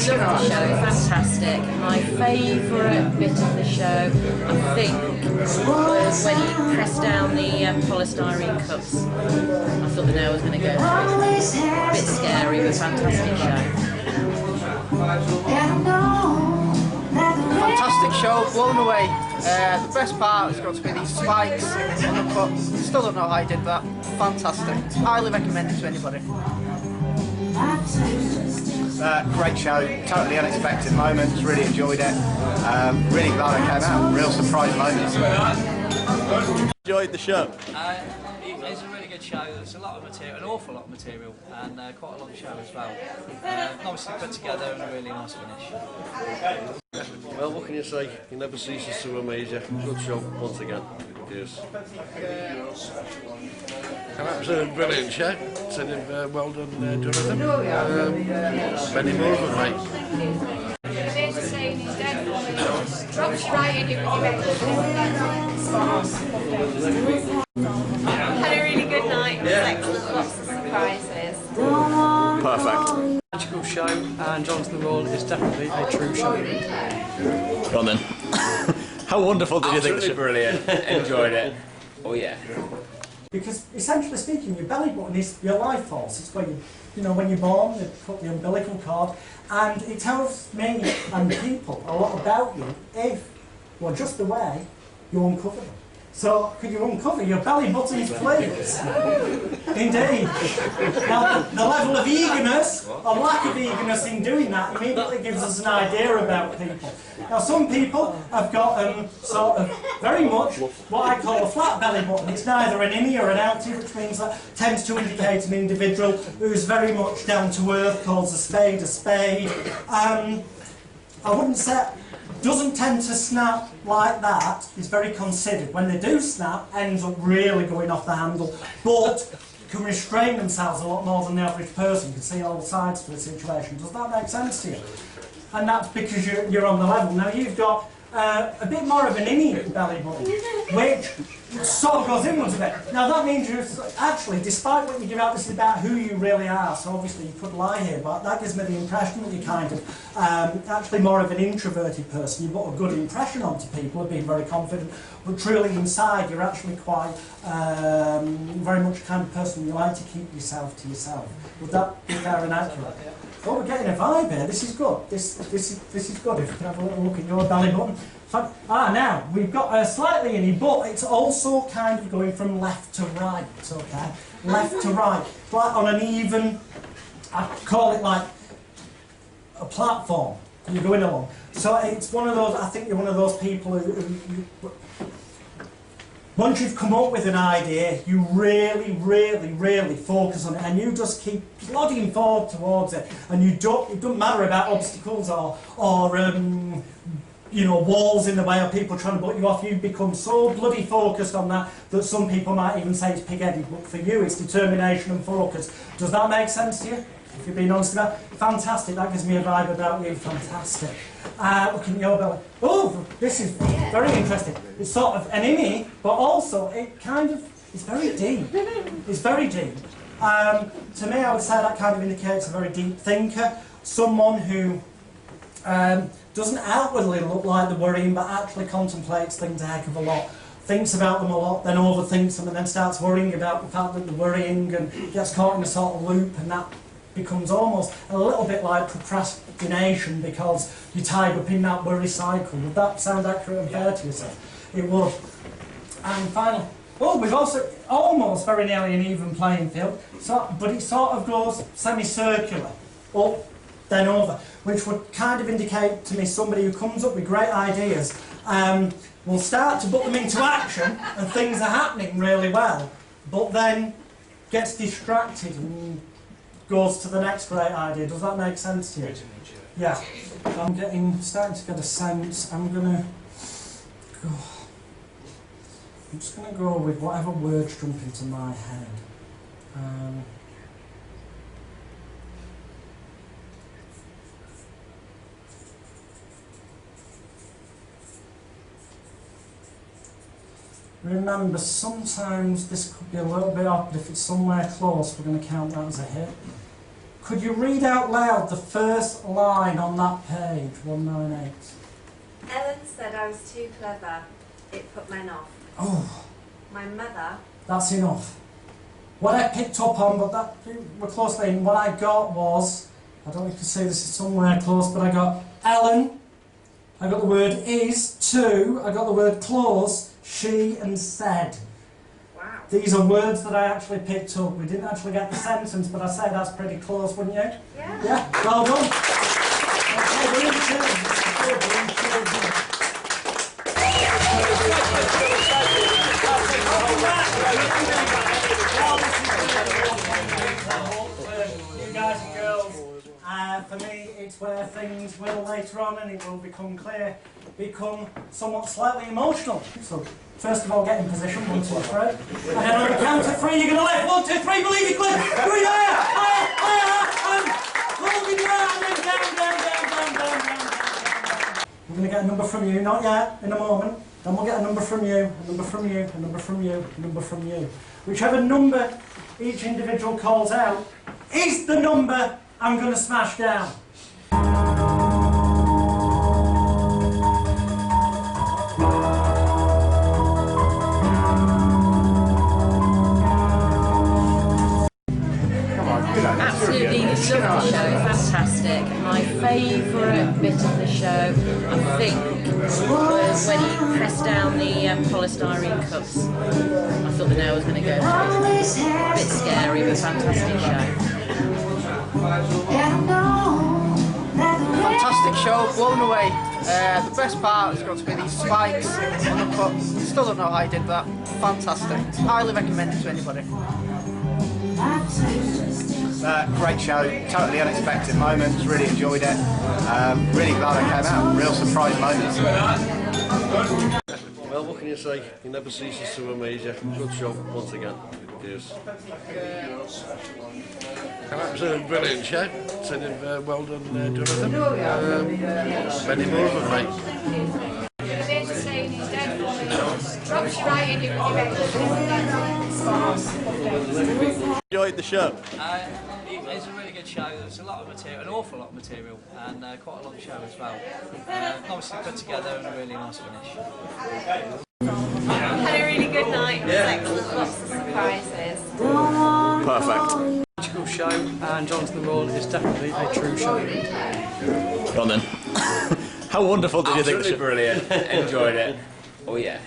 Lovely show, fantastic. My favourite bit of the show, I think, was when he pressed down the polystyrene cups. I thought the nail was going to go through. A bit scary, but fantastic show. Fantastic show, blown away. The best part has got to be these spikes on the foot. Still don't know how I did that. Fantastic. Highly recommend it to anybody. Great show, totally unexpected moments, really enjoyed it. Really glad I came out, real surprise moments. Enjoyed the show. It's a really good show. There's a lot of material, an awful lot of material, and quite a long show as well. Nicely put together and a really nice finish. Well, what can you say? He never ceases to amaze you. Good show once again. Yes. And that was a brilliant show. So well done, Jonathan. Many more of them, mate. Drops right in it Had a really good night. Excellent, lots of surprises. Perfect. Magical show, and Jonathan Royle is definitely a true show. Go on then. How wonderful did you think the show? Brilliant. Enjoyed it. Oh yeah. Because essentially speaking, your belly button is your life force. It's where you know, when you're born, they put the umbilical cord, and it tells me and people a lot about you if you're just the way you uncover them. So, could you uncover your belly buttons, please? Indeed. Now, the level of eagerness, or lack of eagerness in doing that, immediately gives us an idea about people. Now, some people have got sort of very much what I call a flat belly button. It's neither an innie or an outie, which means that tends to indicate an individual who's very much down to earth, calls a spade a spade. I wouldn't say... doesn't tend to snap like that, is very considered. When they do snap, ends up really going off the handle, but can restrain themselves a lot more than the average person, can see all sides to the situation. Does that make sense to you? And that's because you're on the level. Now you've got a bit more of an innie belly button, which sort of goes inwards a bit. Now that means you're actually, despite what you give out, this is about who you really are, so obviously you could lie here, but that gives me the impression that you're kind of actually more of an introverted person. You put a good impression onto people of being very confident, but truly inside you're actually quite very much the kind of person you like to keep yourself to yourself. Would that be fair and accurate? Oh, we're getting a vibe here. This is good. This is good. If you can have a little look at your belly button. Now we've got a slightly innie, but it's also kind of going from left to right. Okay, left to right, like on an even. I call it like a platform. You're going along. So it's one of those. I think you're one of those people who once you've come up with an idea, you really, really, really focus on it, and you just keep plodding forward towards it. And it doesn't matter about obstacles or you know, walls in the way of people trying to butt you off. You become so bloody focused on that that some people might even say it's pig-headed, but for you it's determination and focus. Does that make sense to you? If you're being honest about it? Fantastic, that gives me a vibe about you. Fantastic. Looking at your belly. Oh, this is very interesting. It's sort of an innie, but also it kind of, it's very deep. It's very deep. To me, I would say that kind of indicates a very deep thinker, someone who doesn't outwardly look like they're worrying, but actually contemplates things a heck of a lot. Thinks about them a lot, then overthinks them, and then starts worrying about the fact that they're worrying, and gets caught in a sort of loop, and that becomes almost a little bit like procrastination because you're tied up in that worry cycle. Would that sound accurate and fair to yourself? It would. And finally, oh, we've also almost very nearly an even playing field, so, but it sort of goes semicircular, up, then over, which would kind of indicate to me somebody who comes up with great ideas, will start to put them into action and things are happening really well, but then gets distracted and goes to the next great idea. Does that make sense to you? Yeah. I'm starting to get a sense. I'm just gonna go with whatever words jump into my head. Remember, sometimes this could be a little bit off, but if it's somewhere close, we're going to count that as a hit. Could you read out loud the first line on that page, 198? Ellen said I was too clever. It put men off. Oh, My mother. that's enough. What I picked up on, but that we're close then, what I got was, I don't know if you can see this is somewhere close, but I got Ellen, I got the word is, to, I got the word close, she and said. Wow. These are words that I actually picked up. We didn't actually get the sentence, but I said that's pretty close, wouldn't you? Yeah. Yeah, well done. Okay, we're in tune. Good, we're in tune. You guys and girls, for me it's where things will later on, and it will become clear, become somewhat slightly emotional. So first of all, get in position, 1, 2, 3, and then on the count of 3 you're going to lift, 1, 2, 3, believe it, click, go higher, and holding your arm, and down. We're going to get a number from you, not yet, in a moment. Then we'll get a number from you, a number from you, a number from you, a number from you. Whichever number each individual calls out is the number I'm going to smash down. Absolutely loved the show, fantastic. My favourite bit of the show, I think, was when he pressed down the polystyrene cups. I thought the nail was going to go through. A bit scary, but fantastic show. Fantastic show, blown away. The best part has got to be these spikes on the cup. Still don't know how he did that. Fantastic. Highly recommend it to anybody. Great show, totally unexpected moments, really enjoyed it. Really glad I came out, real surprise moments. Well, what can you say? He never ceases to amaze you. Good show, once again. Yes. That was a brilliant show. Said well done, Jonathan. Many more of them, mate. Drops you right in, Enjoyed the show. It's a really good show. There's a lot of material, an awful lot of material, and quite a long show as well. Nicely put together and a really nice finish. Had a really good night. Excellent, lots of surprises. Perfect. Magical show, and Jonathan Royle is definitely a true show. Go on then. How wonderful did you think the show? Brilliant. Enjoyed it. Oh yeah.